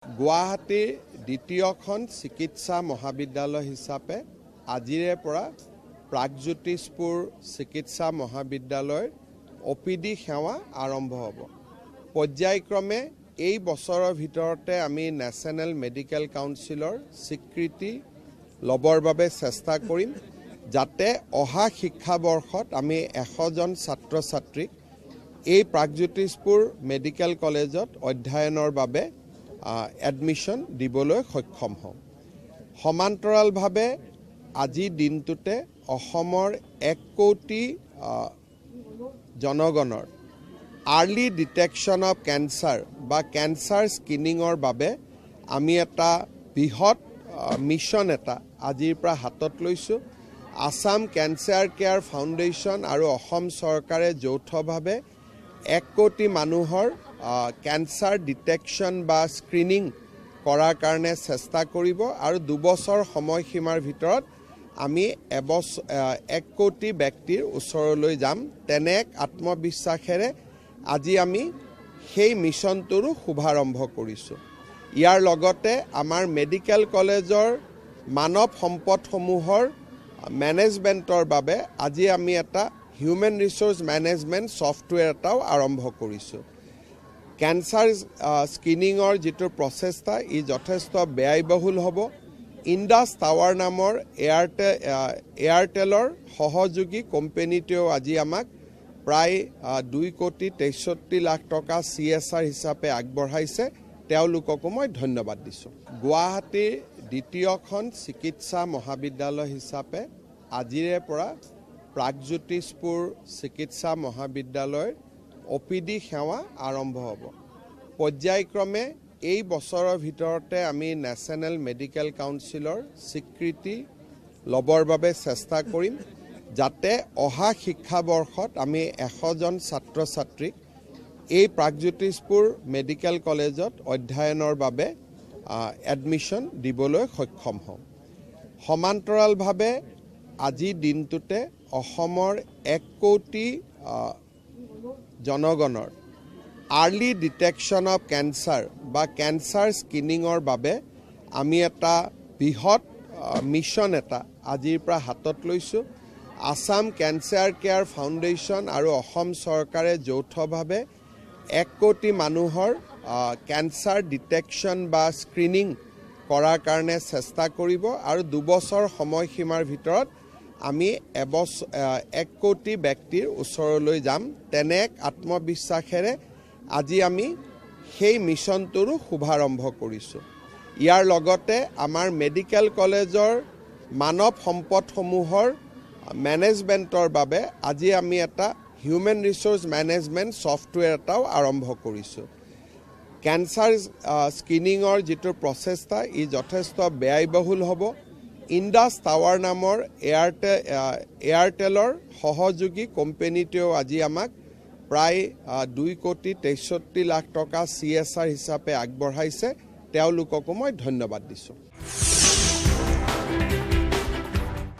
গুৱাহাটীৰ দ্বিতীয়খন চিকিৎসা মহাবিদ্যালয় হিচাপে আজিৰে পৰা প্ৰাগজ্যোতিষপুৰ চিকিৎসা মহাবিদ্যালয়ৰ OPD সেৱা আৰম্ভ হ'ব। পৰ্যায়ক্ৰমে এই বছৰৰ ভিতৰতে আমি নেশ্যনেল মেডিকেল কাউন্সিলৰ স্বীকৃতি ল'বৰ বাবে চেষ্টা কৰিম, যাতে অহা শিক্ষাবৰ্ষত আমি 100 জন ছাত্ৰ-ছাত্ৰীক এই প্ৰাগজ্যোতিষপুৰ মেডিকেল কলেজত অধ্যয়নৰ বাবে এডমিশ্যন দিবলৈ সক্ষম হওঁ। সমান্তৰালভাৱে আজি দিনটোতে অসমৰ 1 কোটি জনগণৰ আৰ্লি ডিটেকশ্যন অফ কেঞ্চাৰ বা কেঞ্চাৰ স্ক্ৰিনিঙৰ বাবে আমি এটা বৃহৎ মিছন এটা আজিৰ পৰা হাতত লৈছোঁ। আসাম কেঞ্চাৰ কেয়াৰ ফাউণ্ডেশ্যন আৰু অসম চৰকাৰে যৌথভাৱে 1 কোটি মানুহৰ কেঞ্চাৰ ডিটেকশ্যন বা স্ক্ৰিনিং কৰাৰ কাৰণে চেষ্টা কৰিব আৰু 2 বছৰ সময়সীমাৰ ভিতৰত আমি 1 কোটি ব্যক্তিৰ ওচৰলৈ যাম। তেনে এক আত্মবিশ্বাসেৰে আজি আমি সেই মিছনটোৰো শুভাৰম্ভ কৰিছোঁ। ইয়াৰ লগতে আমাৰ মেডিকেল কলেজৰ মানৱ সম্পদসমূহৰ মেনেজমেণ্টৰ বাবে আজি আমি এটা হিউমেন ৰিচোৰ্চ মেনেজমেণ্ট ছফ্টৱেৰ এটাও আৰম্ভ কৰিছোঁ। কেঞ্চাৰ স্ক্ৰিনিঙৰ যিটো প্ৰচেষ্টা ই যথেষ্ট ব্যয়বহুল হ'ব। ইণ্ডাছ টাৱাৰ নামৰ এয়াৰটেলৰ সহযোগী কোম্পানীটোৱেও আজি আমাক প্ৰায় 2 কোটি 63 লাখ টকা CSR হিচাপে আগবঢ়াইছে। তেওঁলোককো মই ধন্যবাদ দিছোঁ। গুৱাহাটীৰ দ্বিতীয়খন চিকিৎসা মহাবিদ্যালয় হিচাপে আজিৰে পৰা প্ৰাগজ্যোতিষপুৰ চিকিৎসা মহাবিদ্যালয়ৰ OPD সেৱা আৰম্ভ হ'ব। পৰ্যায়ক্ৰমে এই বছৰৰ ভিতৰতে আমি নেশ্যনেল মেডিকেল কাউন্সিলৰ স্বীকৃতি ল'বৰ বাবে চেষ্টা কৰিম, যাতে অহা শিক্ষাবৰ্ষত আমি 100 জন ছাত্ৰ-ছাত্ৰীক এই প্ৰাগজ্যোতিষপুৰ মেডিকেল কলেজত অধ্যয়নৰ বাবে এডমিশ্যন দিবলৈ সক্ষম হওঁ। সমান্তৰালভাৱে আজি দিনটোতে অসমৰ 1 কোটি জনগণৰ আৰ্লি ডিটেকশ্যন অফ কেঞ্চাৰ বা কেঞ্চাৰ স্ক্ৰিনিঙৰ বাবে আমি এটা বৃহৎ মিছন এটা আজিৰ পৰা হাতত লৈছোঁ। আসাম কেঞ্চাৰ কেয়াৰ ফাউণ্ডেশ্যন আৰু অসম চৰকাৰে যৌথভাৱে 1 কোটি মানুহৰ কেঞ্চাৰ ডিটেকশ্যন বা স্ক্ৰিনিং কৰাৰ কাৰণে চেষ্টা কৰিব আৰু 2 বছৰ সময়সীমাৰ ভিতৰত আমি 1 কোটি ব্যক্তিৰ ওচৰলৈ যাম। তেনে এক আত্মবিশ্বাসেৰে আজি আমি সেই মিছনটোৰো শুভাৰম্ভ কৰিছোঁ। ইয়াৰ লগতে আমাৰ মেডিকেল কলেজৰ মানৱ সম্পদসমূহৰ মেনেজমেণ্টৰ বাবে আজি আমি এটা হিউমেন ৰিচোৰ্চ মেনেজমেণ্ট ছফ্টৱেৰ এটাও আৰম্ভ কৰিছোঁ। কেঞ্চাৰ স্ক্ৰিনিঙৰ যিটো প্ৰচেষ্টা ই যথেষ্ট ব্যয়বহুল হ'ব। ইণ্ডাছ টাৱাৰ নামৰ এয়াৰটেলৰ সহযোগী কোম্পানীটোৱেও আজি আমাক প্ৰায় 2 কোটি 63 লাখ টকা CSR হিচাপে আগবঢ়াইছে। তেওঁলোককো মই ধন্যবাদ দিছোঁ।